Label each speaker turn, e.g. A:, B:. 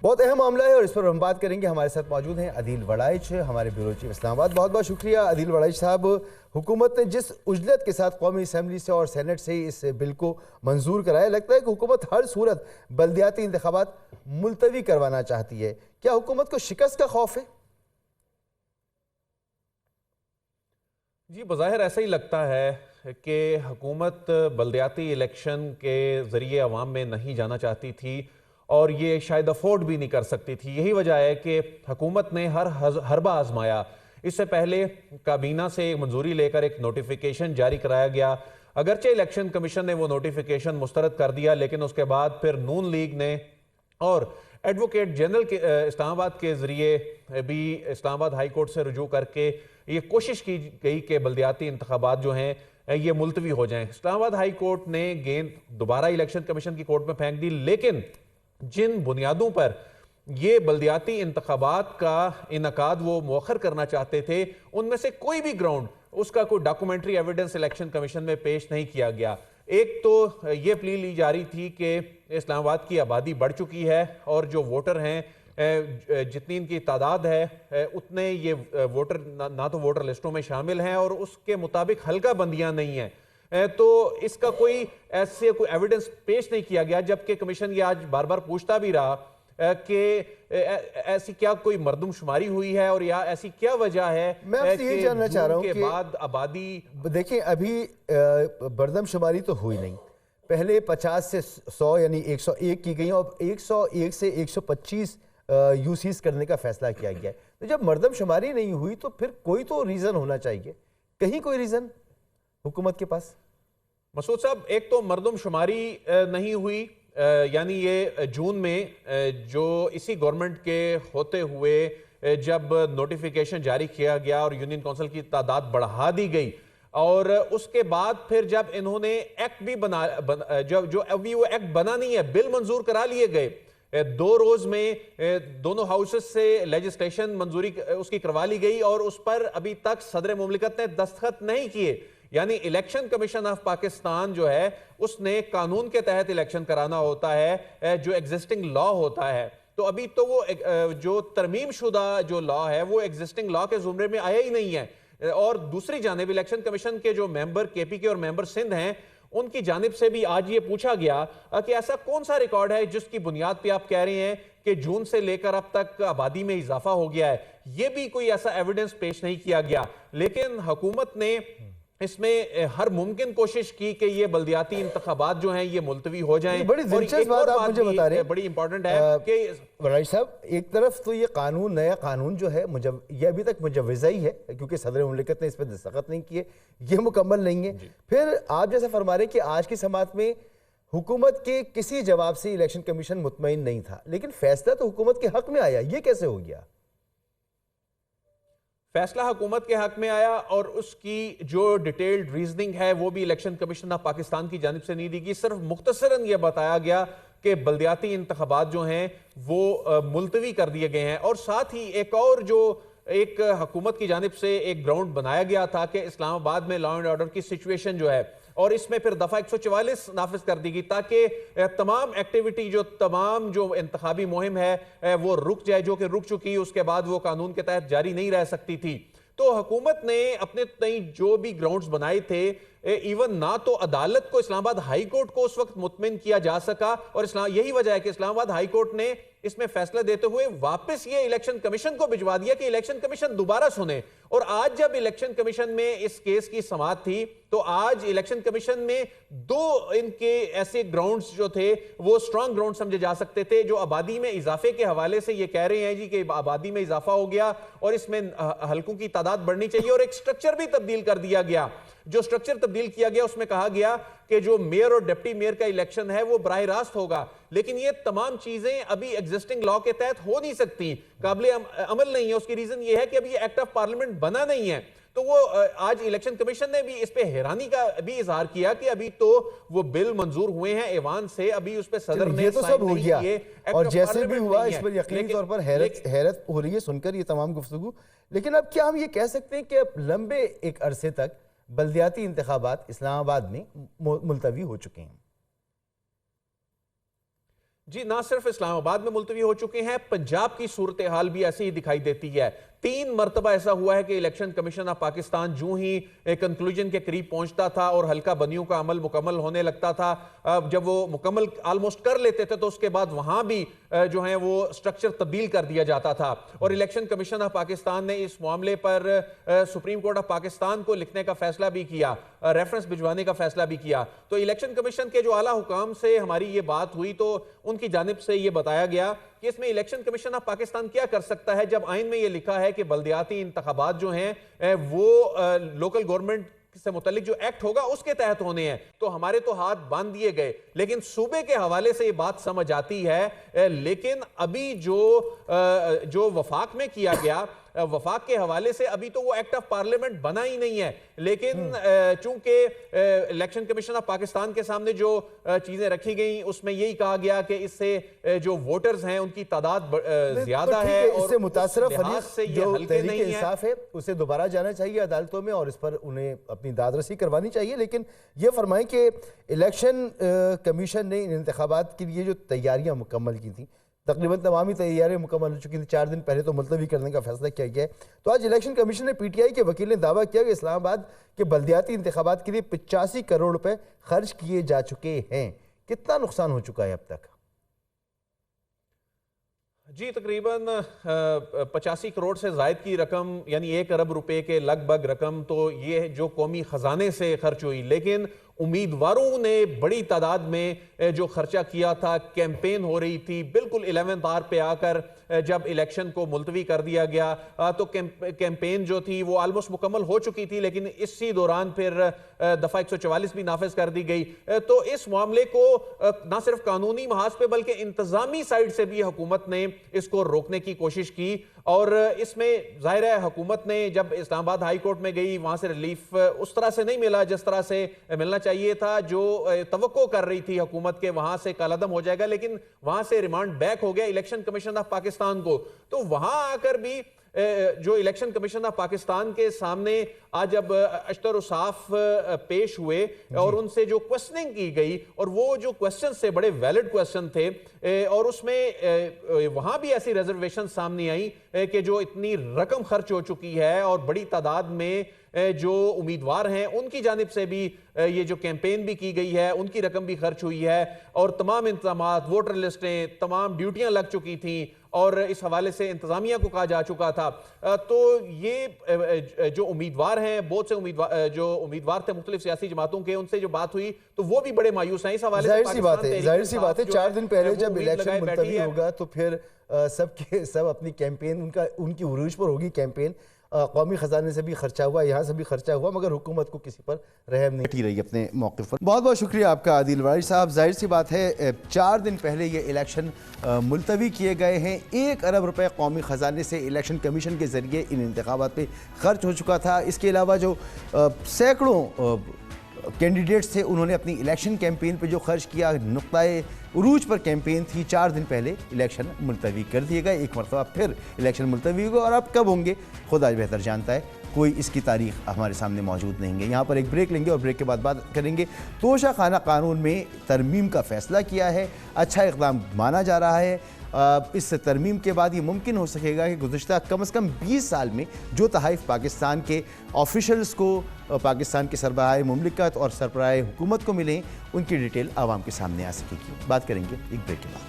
A: بہت اہم معاملہ ہے اور اس پر ہم بات کریں گے. ہمارے ساتھ موجود ہیں عدیل وڑائچ, ہمارے بیورو چیف اسلام آباد. بہت بہت شکریہ عدیل وڑائچ صاحب. حکومت نے جس عجلت کے ساتھ قومی اسمبلی سے اور سینٹ سے اس بل کو منظور کرایا, لگتا ہے کہ حکومت ہر صورت بلدیاتی انتخابات ملتوی کروانا چاہتی ہے. کیا حکومت کو شکست کا خوف ہے؟
B: جی, بظاہر ایسا ہی لگتا ہے کہ حکومت بلدیاتی الیکشن کے ذریعے عوام میں نہیں جانا چاہتی تھی اور یہ شاید افورڈ بھی نہیں کر سکتی تھی. یہی وجہ ہے کہ حکومت نے ہر حربہ آزمایا. اس سے پہلے کابینہ سے ایک منظوری لے کر ایک نوٹیفیکیشن جاری کرایا گیا. اگرچہ الیکشن کمیشن نے وہ نوٹیفیکیشن مسترد کر دیا, لیکن اس کے بعد پھر نون لیگ نے اور ایڈوکیٹ جنرل کے اسلام آباد کے ذریعے بھی اسلام آباد ہائی کورٹ سے رجوع کر کے یہ کوشش کی گئی کہ بلدیاتی انتخابات جو ہیں یہ ملتوی ہو جائیں. اسلام آباد ہائی کورٹ نے گیند دوبارہ الیکشن کمیشن کی کورٹ میں پھینک دی, لیکن جن بنیادوں پر یہ بلدیاتی انتخابات کا انعقاد وہ مؤخر کرنا چاہتے تھے, ان میں سے کوئی بھی گراؤنڈ, اس کا کوئی ڈاکومنٹری ایویڈنس الیکشن کمیشن میں پیش نہیں کیا گیا. ایک تو یہ پلی لی جا رہی تھی کہ اسلام آباد کی آبادی بڑھ چکی ہے اور جو ووٹر ہیں جتنی ان کی تعداد ہے اتنے یہ ووٹر نہ تو ووٹر لسٹوں میں شامل ہیں اور اس کے مطابق حلقہ بندیاں نہیں ہیں, تو اس کا کوئی ایویڈنس پیش نہیں کیا گیا. جبکہ کمیشن یہ آج بار بار پوچھتا بھی رہا کہ ایسی کیا کوئی مردم شماری ہوئی ہے اور یا ایسی کیا وجہ ہے.
A: میں آپ سے یہ جاننا چاہ رہا ہوں
B: کہ
A: کہ
B: بعد آبادی
A: دیکھیں ابھی مردم شماری تو ہوئی نہیں, پہلے 50 سے 100 یعنی 101 کی گئی اور 101 سے 125 یوسیز کرنے کا فیصلہ کیا گیا ہے. تو جب مردم شماری نہیں ہوئی تو پھر کوئی تو ریزن ہونا چاہیے, کہیں کوئی ریزن حکومت کے پاس؟
B: مسعود صاحب, ایک تو مردم شماری نہیں ہوئی, یعنی یہ جون میں جو اسی گورنمنٹ کے ہوتے ہوئے جب نوٹیفیکیشن جاری کیا گیا اور یونین کونسل کی تعداد بڑھا دی گئی, اور اس کے بعد پھر جب انہوں نے ایکٹ بھی جو ابھی وہ ایکٹ بنا نہیں ہے, بل منظور کرا لیے گئے, 2 روز میں دونوں ہاؤسز سے لیجسلیشن منظوری اس کی کروا لی گئی اور اس پر ابھی تک صدر مملکت نے دستخط نہیں کیے. یعنی الیکشن کمیشن آف پاکستان جو ہے اس نے قانون کے تحت الیکشن کرانا ہوتا ہے جو ایگزسٹنگ لا ہوتا ہے. تو ابھی تو وہ جو ترمیم شدہ جو لا ہے وہ ایگزسٹنگ لا کے زمرے میں آیا ہی نہیں ہے. اور دوسری جانب الیکشن کمیشن کے جو ممبر کے پی کے اور ممبر سندھ ہیں, ان کی جانب سے بھی آج یہ پوچھا گیا کہ ایسا کون سا ریکارڈ ہے جس کی بنیاد پہ آپ کہہ رہے ہیں کہ جون سے لے کر اب تک آبادی میں اضافہ ہو گیا ہے. یہ بھی کوئی ایسا ایویڈنس پیش نہیں کیا گیا. لیکن حکومت نے اس میں ہر ممکن کوشش کی کہ یہ بلدیاتی انتخابات جو ہیں یہ ملتوی ہو جائیں.
A: بڑی دلچسپ بات آپ مجھے بتا رہے ہیں,
B: بڑی امپورٹنٹ ہے کہ
A: وڑائچ صاحب, ایک طرف تو یہ قانون, نیا قانون جو ہے یہ ابھی تک مجوزہ ہی ہے کیونکہ صدر مملکت نے اس پہ دستخط نہیں کیے, یہ مکمل نہیں ہے. پھر آپ جیسا فرما رہے ہیں کہ آج کی سماعت میں حکومت کے کسی جواب سے الیکشن کمیشن مطمئن نہیں تھا, لیکن فیصلہ تو حکومت کے حق میں آیا, یہ کیسے ہو گیا؟
B: فیصلہ حکومت کے حق میں آیا اور اس کی جو ڈیٹیلڈ ریزننگ ہے وہ بھی الیکشن کمیشن آف پاکستان کی جانب سے نہیں دی گئی. صرف مختصراً یہ بتایا گیا کہ بلدیاتی انتخابات جو ہیں وہ ملتوی کر دیے گئے ہیں. اور ساتھ ہی ایک حکومت کی جانب سے ایک گراؤنڈ بنایا گیا تھا کہ اسلام آباد میں لا اینڈ آرڈر کی سچویشن جو ہے, اور اس میں پھر دفعہ 144 نافذ کر دی گئی تاکہ تمام ایکٹیویٹی تمام جو انتخابی مہم ہے وہ رک جائے, جو کہ رک چکی, اس کے بعد وہ قانون کے تحت جاری نہیں رہ سکتی تھی. تو حکومت نے اپنے تئیں جو بھی گراؤنڈز بنائے تھے, ایون نہ تو عدالت کو, اسلام آباد ہائی کورٹ کو اس وقت مطمئن کیا جا سکا, اور یہی وجہ ہے کہ اسلام آباد ہائی کورٹ نے اس میں فیصلہ دیتے ہوئے واپس یہ الیکشن کمیشن کو بھجوا دیا کہ الیکشن کمیشن دوبارہ سنے. اور آج جب الیکشن کمیشن میں اس کیس کی سماعت تھی تو آج الیکشن کمیشن میں 2 ان کے ایسے گراؤنڈز جو تھے وہ سٹرانگ گراؤنڈ سمجھے جا سکتے تھے, جو آبادی میں اضافے کے حوالے سے یہ کہہ رہے ہیں جی کہ آبادی میں اضافہ ہو گیا اور اس میں حلقوں کی تعداد بڑھنی چاہیے, اور ایک سٹرکچر بھی تبدیل کر دیا گیا. جو سٹرکچر تبدیل کیا گیا اس میں کہا گیا کہ جو میئر اور ڈپٹی میئر کا الیکشن ہے وہ براہ راست ہوگا, لیکن یہ تمام چیزیں ابھی ایگزسٹنگ لا کے تحت ہو نہیں سکتی, قابل عمل نہیں ہے. اس کی ریزن یہ ہے کہ ابھی یہ ایکٹ آف پارلیمنٹ بنا نہیں ہے. تو وہ آج الیکشن کمیشن نے بھی اس پہ حیرانی کا بھی اظہار کیا کہ ابھی تو وہ بل منظور ہوئے ہیں ایوان سے, ابھی اس پہ صدر نے سائن نہیں کیے,
A: اور جیسے بھی ہوا اس پر یقینی طور پر حیرت ہو رہی ہے سن کر یہ تمام گفتگو. لیکن اب کیا ہم یہ کہہ سکتے ہیں کہ اب لمبے ایک عرصے تک بلدیاتی انتخابات اسلام آباد میں ملتوی ہو چکے ہیں؟
B: جی نہ صرف اسلام آباد میں ملتوی ہو چکے ہیں، پنجاب کی صورتحال بھی ایسی ہی دکھائی دیتی ہے۔ 3 مرتبہ ایسا ہوا ہے کہ الیکشن کمیشن آف پاکستان جو ہی کنکلوژن کے قریب پہنچتا تھا اور حلقہ بندیوں کا عمل مکمل ہونے لگتا تھا، جب وہ مکمل آلموسٹ کر لیتے تھے تو اس کے بعد وہاں بھی جو ہیں وہ سٹرکچر تبدیل کر دیا جاتا تھا، اور الیکشن کمیشن آف پاکستان نے اس معاملے پر سپریم کورٹ آف پاکستان کو لکھنے کا فیصلہ بھی کیا، ریفرنس بھجوانے کا فیصلہ بھی کیا۔ تو الیکشن کمیشن کے جو اعلیٰ حکام سے ہماری یہ بات ہوئی تو ان کی جانب سے یہ بتایا گیا کہ اس میں الیکشن کمیشن آف پاکستان کیا کر سکتا ہے، جب آئین میں یہ لکھا ہے کہ بلدیاتی انتخابات جو ہیں وہ لوکل گورنمنٹ سے متعلق جو ایکٹ ہوگا اس کے تحت ہونے ہیں، تو ہمارے تو ہاتھ باندھ دیے گئے۔ لیکن صوبے کے حوالے سے یہ بات سمجھ آتی ہے، لیکن ابھی جو وفاق میں کیا گیا، وفاق کے حوالے سے ابھی تو وہ ایکٹ آف پارلیمنٹ بنا ہی نہیں ہے، لیکن چونکہ الیکشن کمیشن آف پاکستان کے سامنے جو چیزیں رکھی گئیں اس میں یہی کہا گیا کہ اس سے جو ووٹرز ہیں ان کی تعداد زیادہ ہے،
A: اس سے متاثرہ فریق جو تحریک
B: نہیں
A: انصاف ہے اسے دوبارہ جانا چاہیے عدالتوں میں اور اس پر انہیں اپنی داد رسی کروانی چاہیے۔ لیکن یہ فرمائیں کہ الیکشن کمیشن نے ان انتخابات کے لیے جو تیاریاں مکمل کی تھیں، تقریباً تمامی تیاریاں مکمل ہو چکی تھیں، 4 دن پہلے تو ملتوی کرنے کا فیصلہ کیا گیا ہے، تو آج الیکشن کمیشن نے پی ٹی آئی کے وکیل نے دعویٰ کیا کہ اسلام آباد کے بلدیاتی انتخابات کے لیے 85 کروڑ روپے خرچ کیے جا چکے ہیں۔ کتنا نقصان ہو چکا ہے اب تک؟
B: جی تقریباً 85 کروڑ سے زائد کی رقم، یعنی 1 ارب روپے کے لگ بھگ رقم تو یہ جو قومی خزانے سے خرچ ہوئی، لیکن امیدواروں نے بڑی تعداد میں جو خرچہ کیا تھا، کیمپین ہو رہی تھی، بالکل 11th آور پہ آ کر جب الیکشن کو ملتوی کر دیا گیا تو کیمپین جو تھی وہ آلموسٹ مکمل ہو چکی تھی، لیکن اسی دوران پھر دفعہ 144 بھی نافذ کر دی گئی۔ تو اس معاملے کو نہ صرف قانونی محاذ پہ بلکہ انتظامی سائیڈ سے بھی حکومت نے اس کو روکنے کی کوشش کی، اور اس میں ظاہر ہے حکومت نے جب اسلام آباد ہائی کورٹ میں گئی وہاں سے ریلیف اس طرح سے نہیں ملا جس طرح سے ملنا چاہیے تھا، جو توقع کر رہی تھی حکومت کے وہاں سے کالعدم ہو جائے گا، لیکن وہاں سے ریمانڈ بیک ہو گیا الیکشن کمیشن آف پاکستان کو۔ تو وہاں آ کر بھی جو الیکشن کمیشن آف پاکستان کے سامنے آج جب اشتر و صاف پیش ہوئے اور ان سے جو کوسچننگ کی گئی، اور وہ جو کوسچن سے بڑے ویلڈ کوسچن تھے، اور اس میں وہاں بھی ایسی ریزرویشن سامنے آئی کہ جو اتنی رقم خرچ ہو چکی ہے اور بڑی تعداد میں جو امیدوار ہیں ان کی جانب سے بھی یہ جو کیمپین بھی کی گئی ہے ان کی رقم بھی خرچ ہوئی ہے، اور تمام انتظامات، ووٹر لسٹیں، تمام ڈیوٹیاں لگ چکی تھیں، اور اس حوالے سے انتظامیہ کو کہا جا چکا تھا۔ تو یہ جو امیدوار ہیں، بہت سے جو امیدوار تھے مختلف سیاسی جماعتوں کے، ان سے جو بات ہوئی تو وہ بھی بڑے مایوس ہیں اس حوالے سے۔
A: ظاہر سی بات ہے 4 دن پہلے جب الیکشن ملتوی ہوگا تو پھر سب کے سب اپنی کیمپین، ان کی عروج پر ہوگی کیمپین، قومی خزانے سے بھی خرچہ ہوا، یہاں سے بھی خرچہ ہوا، مگر حکومت کو کسی پر رحم نہیں رہی اپنے موقف پر۔ بہت بہت شکریہ آپ کا عادل وڑائی صاحب۔ ظاہر سی بات ہے 4 دن پہلے یہ الیکشن ملتوی کیے گئے ہیں، 1 ارب روپے قومی خزانے سے الیکشن کمیشن کے ذریعے ان انتخابات پہ خرچ ہو چکا تھا۔ اس کے علاوہ جو سینکڑوں کینڈیڈیٹس تھے انہوں نے اپنی الیکشن کیمپین پہ جو خرچ کیا، نقطۂ عروج پر کیمپین تھی، 4 دن پہلے الیکشن ملتوی کر دیے گئے، ایک مرتبہ پھر الیکشن ملتوی ہوگا، اور اب کب ہوں گے خدا بہتر جانتا ہے، کوئی اس کی تاریخ ہمارے سامنے موجود نہیں ہے۔ یہاں پر ایک بریک لیں گے اور بریک کے بعد بات کریں گے۔ توشہ خانہ قانون میں ترمیم کا فیصلہ کیا ہے، اچھا اقدام مانا جا رہا ہے۔ اس ترمیم کے بعد یہ ممکن ہو سکے گا کہ گزشتہ کم از کم 20 سال میں جو تحائف پاکستان کے آفیشلز کو، پاکستان کے سربراہ مملکت اور سربراہ حکومت کو ملیں، ان کی ڈیٹیل عوام کے سامنے آ سکے گی۔ بات کریں گے ایک بریک کے بعد۔